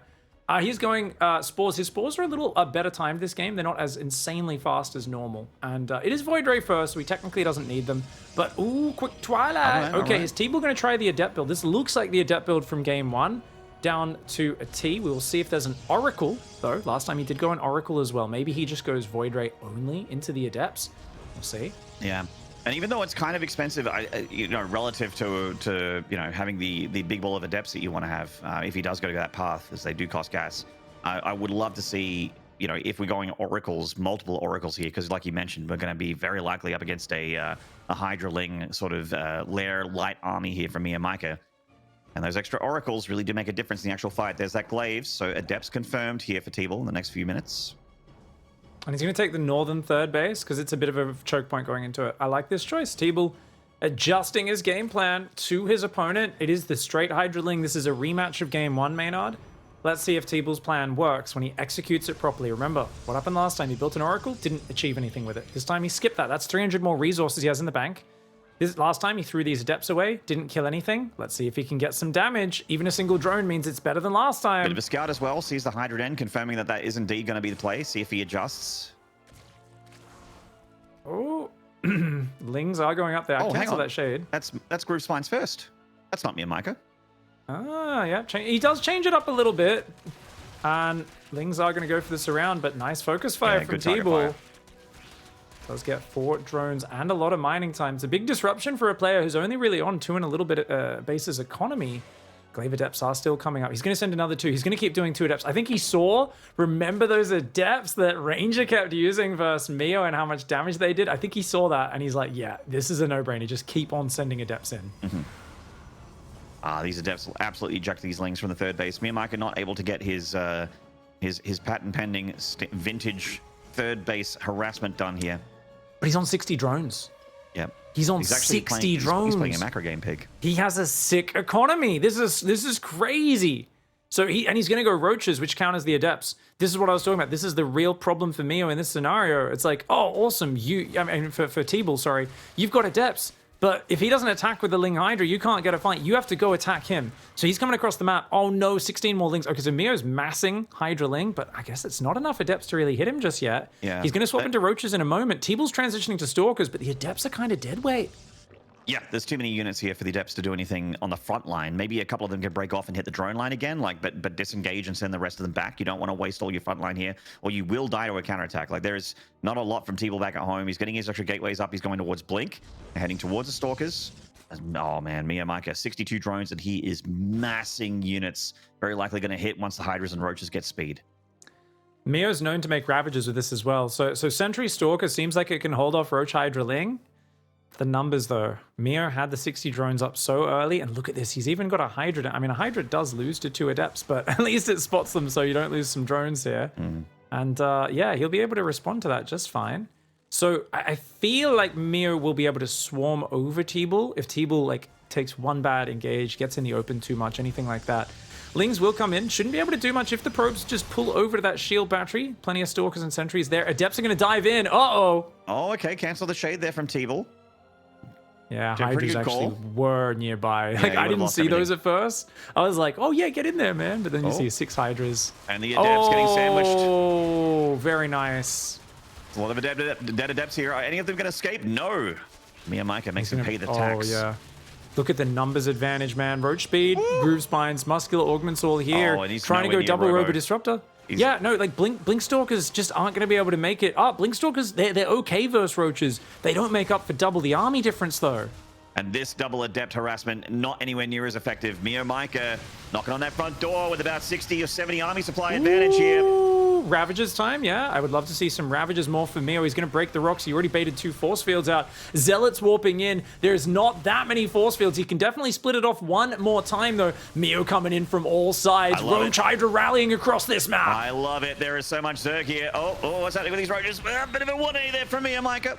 He's going spores. His spores are a little better timed this game. They're not as insanely fast as normal. And it is Void Ray first, so he technically doesn't need them. But, ooh, quick Twilight. All right. Is TeebuL going to try the Adept build? This looks like the Adept build from game one down to a T. We will see if there's an Oracle, though. Last time he did go an Oracle as well. Maybe he just goes Void Ray only into the Adepts. We'll see. Yeah. And even though it's kind of expensive, relative to having the big ball of adepts that you want to have, if he does go to that path, as they do cost gas, I would love to see, if we're going oracles, multiple oracles here, because like you mentioned, we're going to be very likely up against a Hydraling sort of lair light army here from MeomaikA. And those extra oracles really do make a difference in the actual fight. There's that glaives, so adepts confirmed here for TeebuL in the next few minutes. And he's going to take the northern third base because it's a bit of a choke point going into it. I like this choice. TeebuL adjusting his game plan to his opponent. It is the straight Hydraling. This is a rematch of game one, Maynard. Let's see if TeebuL's plan works when he executes it properly. Remember, what happened last time? He built an Oracle, didn't achieve anything with it. This time he skipped that. That's 300 more resources he has in the bank. Last time he threw these Adepts away, didn't kill anything. Let's see if he can get some damage. Even a single drone means it's better than last time. Bit of a scout as well. Sees the Hydra end, confirming that is indeed going to be the play. See if he adjusts. Oh, Lings are going up there. I cancel that shade. That's Groove Spines first. That's not MeomaikA. Ah, yeah. He does change it up a little bit. And Lings are going to go for this around, but nice focus fire from TeebuL. Does get 4 drones and a lot of mining time. It's a big disruption for a player who's only really on 2 and a little bit bases economy. Glaive Adepts are still coming up. He's going to send another 2. He's going to keep doing 2 Adepts. I think he saw, remember those Adepts that Ranger kept using versus Meo and how much damage they did? I think he saw that and he's like, yeah, this is a no-brainer. Just keep on sending Adepts in. These Adepts will absolutely eject these Lings from the third base. MeomaikA not able to get his patent pending vintage third base harassment done here. But he's on 60 drones. Yep. He's on 60 drones. He's playing a macro game, Pig. He has a sick economy. This is crazy. So he's going to go roaches, which count as the Adepts. This is what I was talking about. This is the real problem for Meo in this scenario. It's like, oh, awesome. For TeebuL, sorry, you've got Adepts. But if he doesn't attack with the Ling Hydra, you can't get a fight. You have to go attack him. So he's coming across the map. Oh no, 16 more Lings. Okay, so Meo's massing Hydra Ling, but I guess it's not enough Adepts to really hit him just yet. Yeah. He's going to swap into Roaches in a moment. TeebuL's transitioning to Stalkers, but the Adepts are kind of dead weight. Yeah, there's too many units here for the Adepts to do anything on the front line. Maybe a couple of them can break off and hit the drone line again, but disengage and send the rest of them back. You don't want to waste all your front line here, or you will die to a counterattack. Like, there's not a lot from TeebuL back at home. He's getting his extra gateways up. He's going towards Blink, heading towards the Stalkers. Oh man, MeomaikA, 62 drones, and he is massing units. Very likely going to hit once the Hydras and Roaches get speed. Meo's known to make Ravages with this as well. So Sentry Stalker seems like it can hold off Roach Hydra Ling. The numbers, though. Meo had the 60 drones up so early, and look at this. He's even got a Hydra. I mean, a Hydra does lose to 2 Adepts, but at least it spots them so you don't lose some drones here. And yeah, he'll be able to respond to that just fine. So I feel like Meo will be able to swarm over TeebuL if TeebuL like takes one bad engage, gets in the open too much, anything like that. Lings will come in. Shouldn't be able to do much if the probes just pull over to that shield battery. Plenty of Stalkers and Sentries there. Adepts are going to dive in. Uh-oh. Oh, okay. Cancel the shade there from TeebuL. Yeah, Hydras actually were nearby. Yeah, like, I didn't see those at first. I was like, oh yeah, get in there, man. But then you see 6 Hydras. And the Adepts getting sandwiched. Oh, very nice. A lot of dead Adepts here. Are any of them going to escape? No. MeomaikA makes him pay the tax. Oh, yeah. Look at the numbers advantage, man. Roach speed, groove spines, muscular augments all here. And he's trying to go double Robo Disruptor. Yeah, no, like Blink Stalkers just aren't going to be able to make it. Blink Stalkers, they're okay versus Roaches. They don't make up for double the army difference, though. And this double Adept harassment, not anywhere near as effective. MeomaikA knocking on that front door with about 60 or 70 army supply advantage here. Ravages time, yeah. I would love to see some Ravages more for Meo. He's going to break the rocks. He already baited 2 force fields out. Zealots warping in. There's not that many force fields. He can definitely split it off one more time, though. Meo coming in from all sides. Roach Hydra rallying across this map. I love it. There is so much Zerg here. Oh, what's happening with these Roaches? A bit of a 1A there from MeomaikA.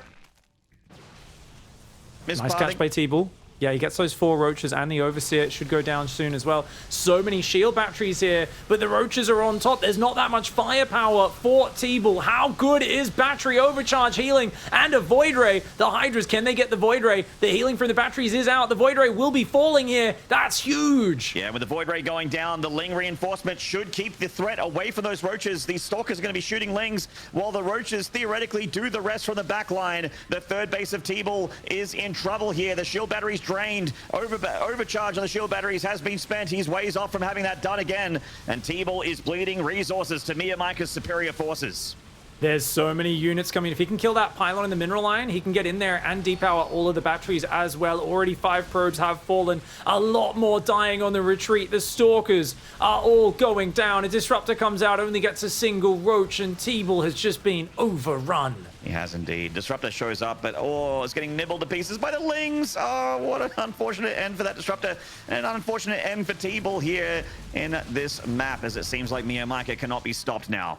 Nice catch by TeebuL. Yeah, he gets those 4 Roaches and the Overseer. It should go down soon as well. So many shield batteries here, but the Roaches are on top. There's not that much firepower for TeebuL. How good is battery overcharge healing and a Void Ray? The Hydras, can they get the Void Ray? The healing from the batteries is out. The Void Ray will be falling here. That's huge. Yeah, with the Void Ray going down, the Ling reinforcement should keep the threat away from those Roaches. These Stalkers are going to be shooting Lings, while the Roaches theoretically do the rest from the back line. The third base of TeebuL is in trouble here. The shield batteries drained. Overcharge on the shield batteries has been spent. He's ways off from having that done again. And TeebuL is bleeding resources to MeomaikA's superior forces. There's so many units coming. If he can kill that pylon in the mineral line, he can get in there and depower all of the batteries as well. Already 5 probes have fallen. A lot more dying on the retreat. The Stalkers are all going down. A Disruptor comes out, only gets a single Roach, and TeebuL has just been overrun. He has indeed. Disruptor shows up, but it's getting nibbled to pieces by the Lings. Oh, what an unfortunate end for that Disruptor, and an unfortunate end for TeebuL here in this map, as it seems like MeomaikA cannot be stopped now.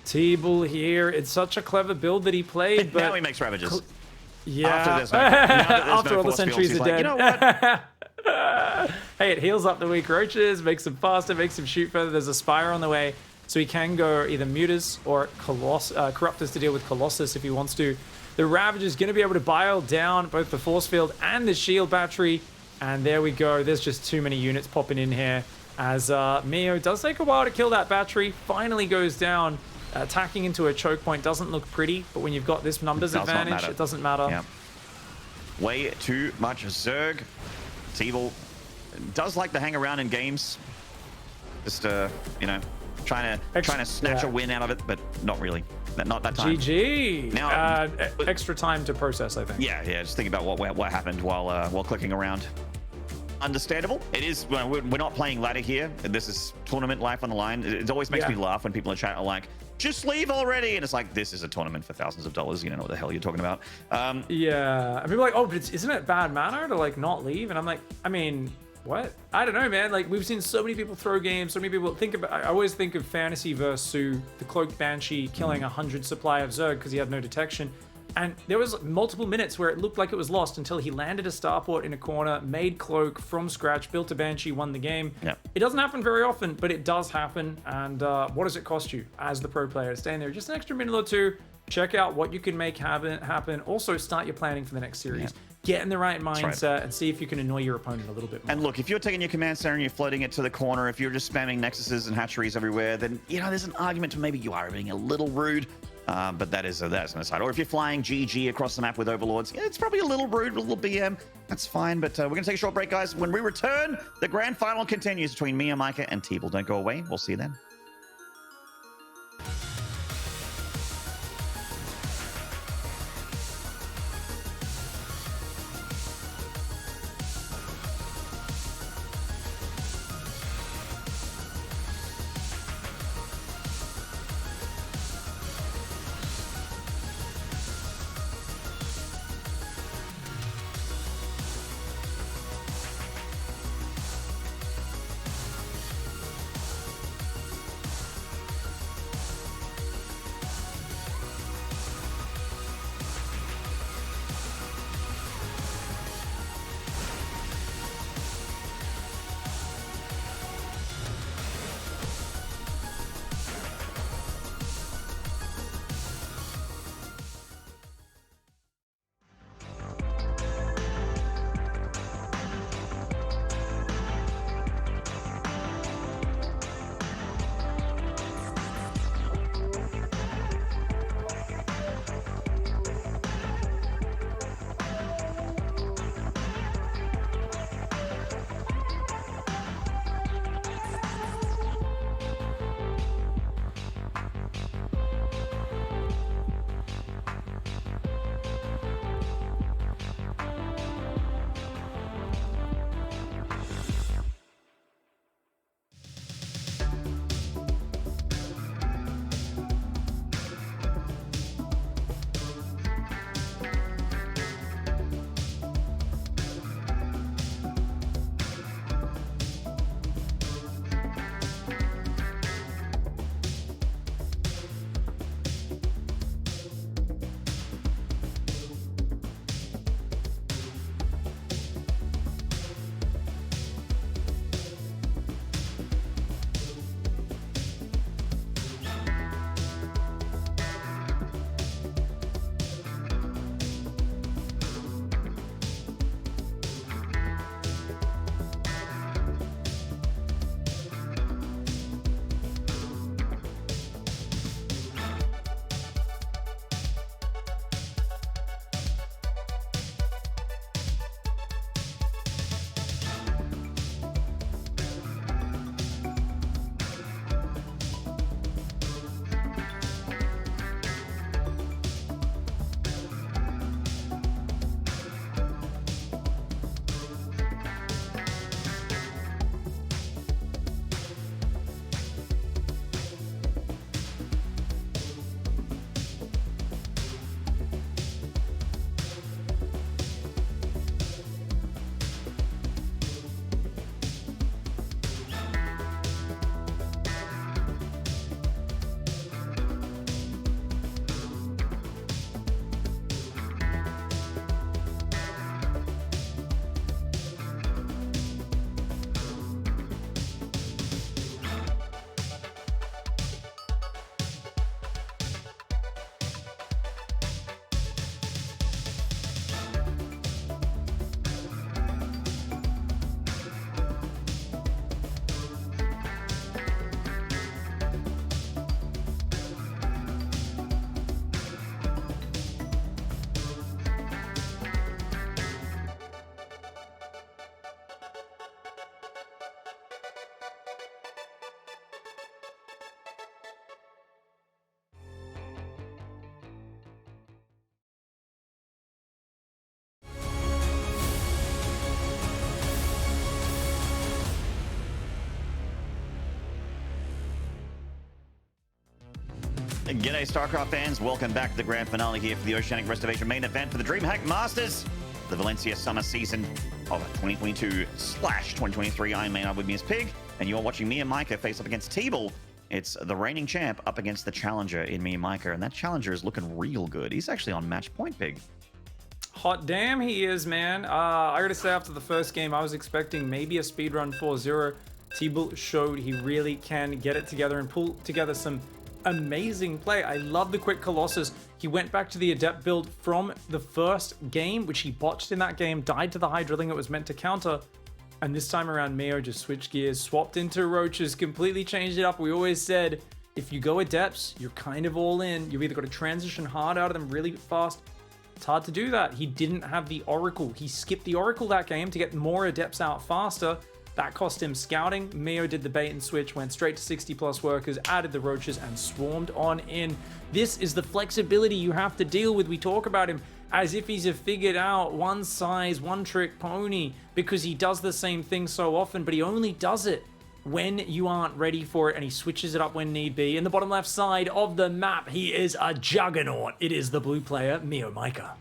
TeebuL here. It's such a clever build that he played, but now he makes Ravages. Yeah. After all the sentries are dead. You know what? Hey, it heals up the weak Roaches, makes them faster, makes them shoot further. There's a Spire on the way, so he can go either Mutas or Corruptors to deal with Colossus if he wants to. The Ravager is going to be able to bile down both the Force Field and the Shield Battery, and there we go. There's just too many units popping in here, as Meo does take a while to kill that battery, finally goes down. Attacking into a choke point doesn't look pretty, but when you've got this numbers advantage, it doesn't matter. Yeah. Way too much Zerg. TeebuL does like to hang around in games. Just, you know, trying to snatch a win out of it, but not really. Not that time. GG. Now, extra time to process, I think. Yeah. Just think about what happened while clicking around. Understandable. It is. We're not playing ladder here. This is tournament life on the line. It always makes me laugh when people in chat are like, "Just leave already," and it's like, this is a tournament for thousands of dollars. You don't know what the hell you're talking about. Yeah. And people are like, "Oh, but isn't it bad manner to like not leave?" And I'm like, I mean, what? I don't know, man. Like, we've seen so many people throw games. So many people think about. I always think of Fantasy versus Sue, the cloaked Banshee killing 100 supply of Zerg because he had no detection. And there was multiple minutes where it looked like it was lost until he landed a starport in a corner, made cloak from scratch, built a Banshee, won the game. Yep. It doesn't happen very often, but it does happen. And what does it cost you as the pro player to stay in there just an extra minute or two? Check out what you can make happen. Also, start your planning for the next series. Yep. Get in the right mindset and see if you can annoy your opponent a little bit more. And look, if you're taking your command center and you're floating it to the corner, if you're just spamming nexuses and hatcheries everywhere, then there's an argument to maybe you are being a little rude. But that's an aside. Or if you're flying GG across the map with overlords, it's probably a little rude, a little BM. That's fine. But we're gonna take a short break, guys. When we return, the grand final continues between MeomaikA and TeebuL. Don't go away. We'll see you then. G'day, StarCraft fans. Welcome back to the grand finale here for the Oceanic Restoration main event for the DreamHack Masters, the Valencia summer season of 2022/2023. I'm MeomaikA, with me as Pig, and you're watching MeomaikA face up against TeebuL. It's the reigning champ up against the challenger in MeomaikA, and that challenger is looking real good. He's actually on match point, Pig. Hot damn he is, man. I gotta say, after the first game, I was expecting maybe a speedrun 4-0. TeebuL showed he really can get it together and pull together some amazing play. I love the quick Colossus. He went back to the Adept build from the first game, which he botched in that game, died to the high drilling it was meant to counter. And this time around, Meo just switched gears, swapped into Roaches, completely changed it up. We always said, if you go Adepts, you're kind of all in. You've either got to transition hard out of them really fast. It's hard to do that. He didn't have the Oracle. He skipped the Oracle that game to get more Adepts out faster. That cost him scouting. Meo did the bait and switch, went straight to 60+ workers, added the Roaches, and swarmed on in. This is the flexibility you have to deal with. We talk about him as if he's a figured out one size, one trick pony, because he does the same thing so often, but he only does it when you aren't ready for it, and he switches it up when need be. In the bottom left side of the map, he is a juggernaut. It is the blue player, MeomaikA.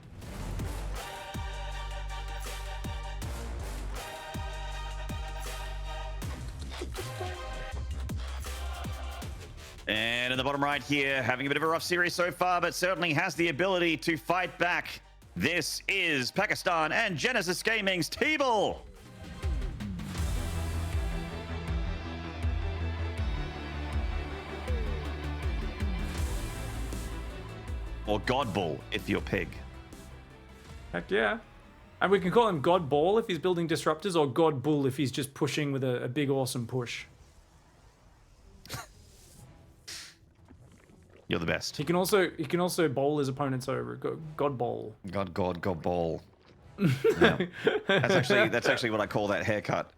And in the bottom right here, having a bit of a rough series so far, but certainly has the ability to fight back. This is Pakistan and Genesis Gaming's TeebuL. Or Godbull, if you're Pig. Heck yeah. And we can call him God Ball if he's building disruptors, or God Bull if he's just pushing with a big awesome push. You're the best. He can also bowl his opponents over. God Bowl. God Bowl. Yeah. That's actually what I call that haircut.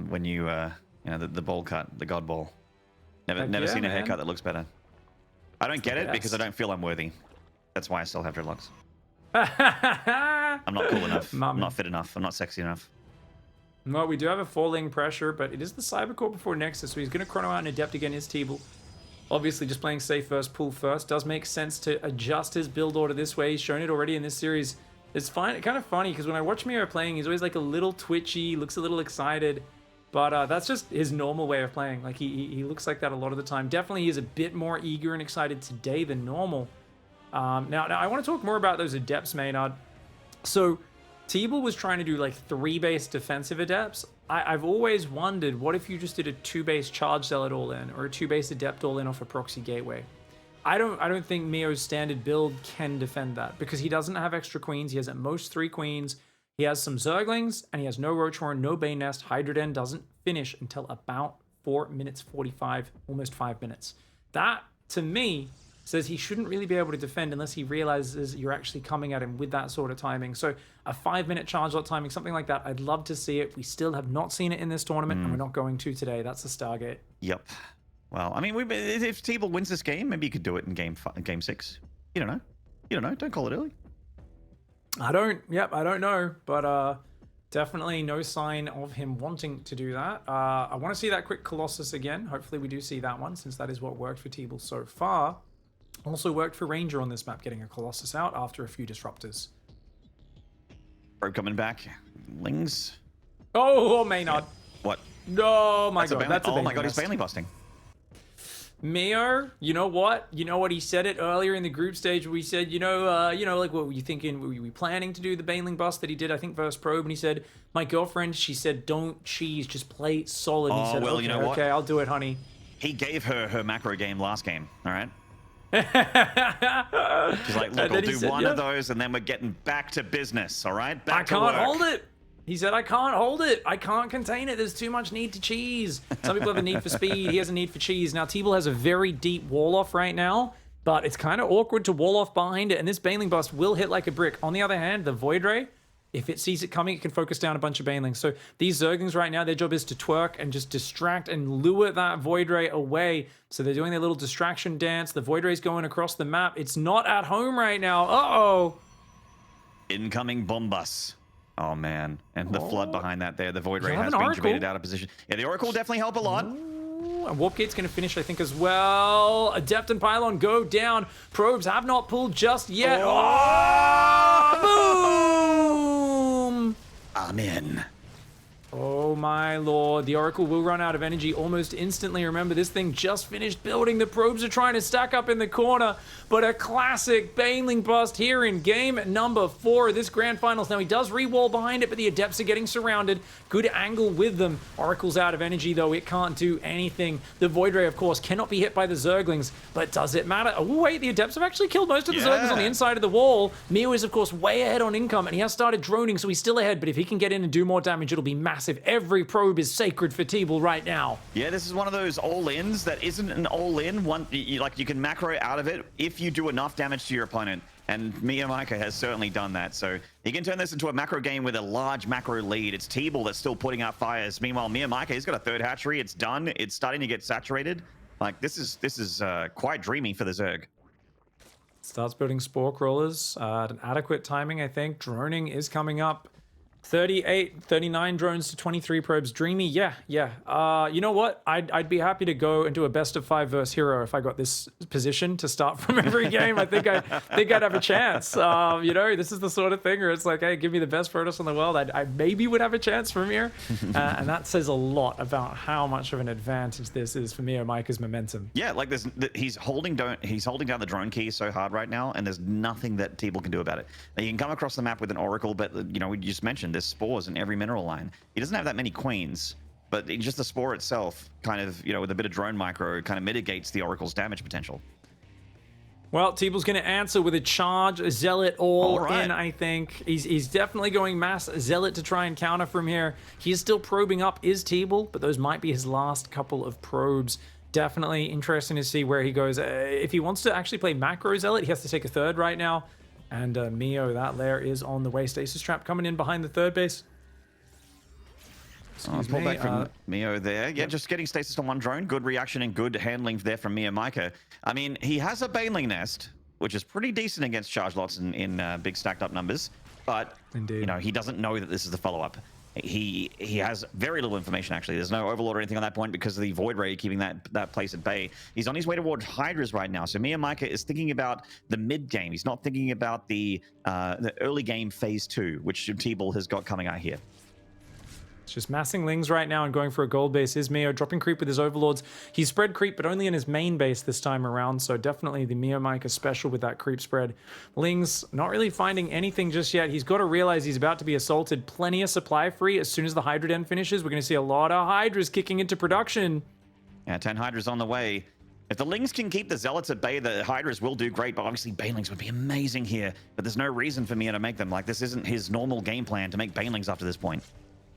When you know, the bowl cut, the God Bowl. Never seen a haircut that looks better. I don't get it because I don't feel I'm worthy. That's why I still have dreadlocks. I'm not cool enough. I'm not fit enough. I'm not sexy enough. Well, we do have a falling pressure, but it is the Cybercore before Nexus, so he's going to chrono out an Adept again. Is TeebuL. Obviously, just playing safe first, pull first. Does make sense to adjust his build order this way. He's shown it already in this series. It's kind of funny, because when I watch Meo playing, he's always like a little twitchy, looks a little excited. But that's just his normal way of playing. Like, he looks like that a lot of the time. Definitely, he's a bit more eager and excited today than normal. Now, I want to talk more about those Adepts, Maynard. So, TeebuL was trying to do like 3-base defensive Adepts. I've always wondered, what if you just did a 2-base Charge Zealot all in, or a 2-base Adept all in off a Proxy Gateway? I don't think Meo's standard build can defend that, because he doesn't have extra queens. He has at most 3 queens. He has some Zerglings, and he has no Roach Horn, no Bane Nest. Hydra Den doesn't finish until about 4 minutes 45, almost 5 minutes. That, to me, says he shouldn't really be able to defend unless he realizes you're actually coming at him with that sort of timing. So a 5-minute charge lot timing, something like that, I'd love to see it. We still have not seen it in this tournament, and we're not going to today. That's the Stargate. Yep. Well, I mean, if TeebuL wins this game, maybe you could do it in game 6. You don't know. You don't know. Don't call it early. I don't know. But definitely no sign of him wanting to do that. I want to see that quick Colossus again. Hopefully we do see that one, since that is what worked for TeebuL so far. Also worked for Ranger on this map, getting a Colossus out after a few disruptors. Probe coming back. Lings. Oh, Maynard. Yeah. What? Oh my god, that's a oh my god, he's Baneling busting. Meo, you know what? You know what? He said it earlier in the group stage. We said, like, what were you thinking? Were you planning to do the Baneling bust that he did, I think, versus Probe? And he said, my girlfriend, she said, don't cheese, just play solid. He said, well, okay, you know what? Okay, I'll do it, honey. He gave her macro game last game, all right? She's like, look, I'll do one of those, and then we're getting back to business, all right? Back to work. I can't hold it. He said, I can't hold it. I can't contain it. There's too much need to cheese. Some people have a need for speed. He has a need for cheese. Now, TeebuL has a very deep wall off right now, but it's kind of awkward to wall off behind it, and this Baneling bust will hit like a brick. On the other hand, the Void Ray, if it sees it coming, it can focus down a bunch of Banelings. So these Zerglings right now, their job is to twerk and just distract and lure that Void Ray away. So they're doing their little distraction dance. The Void Ray's going across the map. It's not at home right now. Uh-oh. Incoming Bombus. Oh, man. And the flood behind that there. The Void Ray has been debated out of position. Yeah, the Oracle will definitely help a lot. Ooh, and Warp Gate's going to finish, I think, as well. Adept and Pylon go down. Probes have not pulled just yet. Oh! Boom! Amen. Oh my lord, the Oracle will run out of energy almost instantly. Remember, this thing just finished building. The probes are trying to stack up in the corner, but a classic Baneling bust here in game number 4 of this grand finals. Now, he does re-wall behind it, but the Adepts are getting surrounded. Good angle with them. Oracle's out of energy, though. It can't do anything. The Void Ray, of course, cannot be hit by the Zerglings, but does it matter? Oh, wait, the Adepts have actually killed most of the Zerglings on the inside of the wall. Meo is, of course, way ahead on income, and he has started droning, so he's still ahead, but if he can get in and do more damage, it'll be massive. Every probe is sacred for TeebuL right now. Yeah, this is one of those all-ins that isn't an all-in. Like, you can macro out of it if you do enough damage to your opponent. And MeomaikA has certainly done that. So you can turn this into a macro game with a large macro lead. It's TeebuL that's still putting out fires. Meanwhile, MeomaikA, he's got a third hatchery. It's done. It's starting to get saturated. Like, this is quite dreamy for the Zerg. Starts building Spore Crawlers at an adequate timing, I think. Droning is coming up. 38, 39 drones to 23 probes. Dreamy, yeah. You know what? I'd be happy to go into a best of 5 versus hero if I got this position to start from every game. I think I'd have a chance. You know, this is the sort of thing where it's like, hey, give me the best Protoss in the world. I maybe would have a chance from here, and that says a lot about how much of an advantage this is for MeomaikA's momentum. Yeah, like he's holding down the drone key so hard right now, and there's nothing that TeebuL can do about it. Now, you can come across the map with an Oracle, but you know, we just mentioned there's spores in every mineral line. He doesn't have that many queens, but just the spore itself kind of, you know, with a bit of drone micro, kind of mitigates the Oracle's damage potential. Well, TeebuL's going to answer with a charge, a Zealot all in, I think. He's definitely going mass Zealot to try and counter from here. He's still probing up, is TeebuL, but those might be his last couple of probes. Definitely interesting to see where he goes. If he wants to actually play macro Zealot, he has to take a third right now. And Meo, that lair is on the way. Stasis Trap coming in behind the third base. Pull back from Meo there. Yeah, just getting stasis on one drone. Good reaction and good handling there from MeomaikA. I mean, he has a Baneling nest, which is pretty decent against charge lots in big stacked up numbers. But, you know, he doesn't know that this is the follow-up. He has very little information, actually. There's no Overlord or anything on that point because of the Void Ray keeping that place at bay. He's on his way towards Hydras right now. So MeomaikA is thinking about the mid-game. He's not thinking about the early game phase 2, which TeebuL has got coming out here. It's just massing Lings right now and going for a gold base. Is Meo dropping creep with his Overlords. He spread creep, but only in his main base this time around. So definitely the MeomaikA special with that creep spread. Lings not really finding anything just yet. He's got to realize he's about to be assaulted. Plenty of supply free. As soon as the Hydra Den finishes, we're going to see a lot of Hydras kicking into production. Yeah, 10 Hydras on the way. If the Lings can keep the Zealots at bay, the Hydras will do great, but obviously Banelings would be amazing here. But there's no reason for Meo to make them. Like, this isn't his normal game plan to make Banelings up to this point.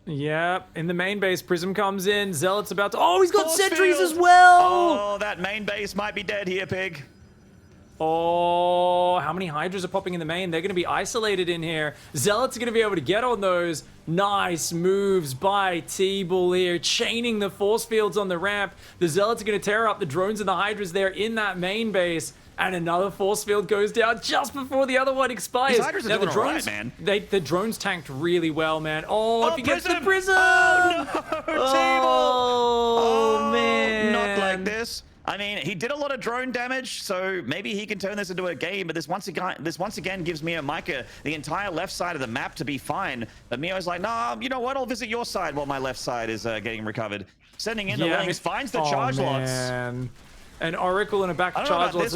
Yeah, in the main base, Prism comes in. Zealot's about to... Oh, he's got sentries as well! Oh, that main base might be dead here, Pig. Oh, how many Hydras are popping in the main? They're going to be isolated in here. Zealots are going to be able to get on those. Nice moves by TeebuL here, chaining the force fields on the ramp. The Zealots are going to tear up the drones and the Hydras there in that main base. And another force field goes down just before the other one expires. These Hydras are doing drones, man. The drones tanked really well, man. Oh, if he gets the Prism! Oh, no, TeebuL! Oh, man. Not like this. I mean, he did a lot of drone damage, so maybe he can turn this into a game, but this once again gives MeomaikA the entire left side of the map to be fine. But Meo's like, nah, you know what? I'll visit your side while my left side is getting recovered. Sending in the Lings, finds the charge lots. An Oracle and a back charge lots.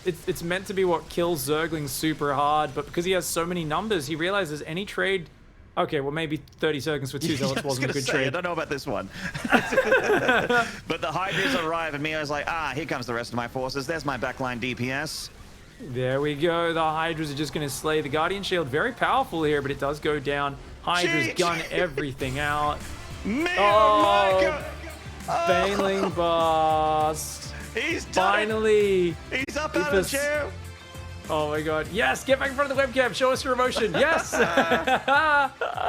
It's meant to be what kills Zerglings super hard, but because he has so many numbers, he realizes any trade... Okay, well, maybe 30 seconds for 2 Zealots wasn't a good trade. I don't know about this one. But the Hydras arrive, and Meo's like, here comes the rest of my forces. There's my backline DPS. There we go. The Hydras are just going to slay the Guardian Shield. Very powerful here, but it does go down. Hydras gun everything out. MeomaikA! Baneling bust. He's done Finally. He's up out of the chair. Oh my god. Yes, get back in front of the webcam. Show us your emotion. Yes.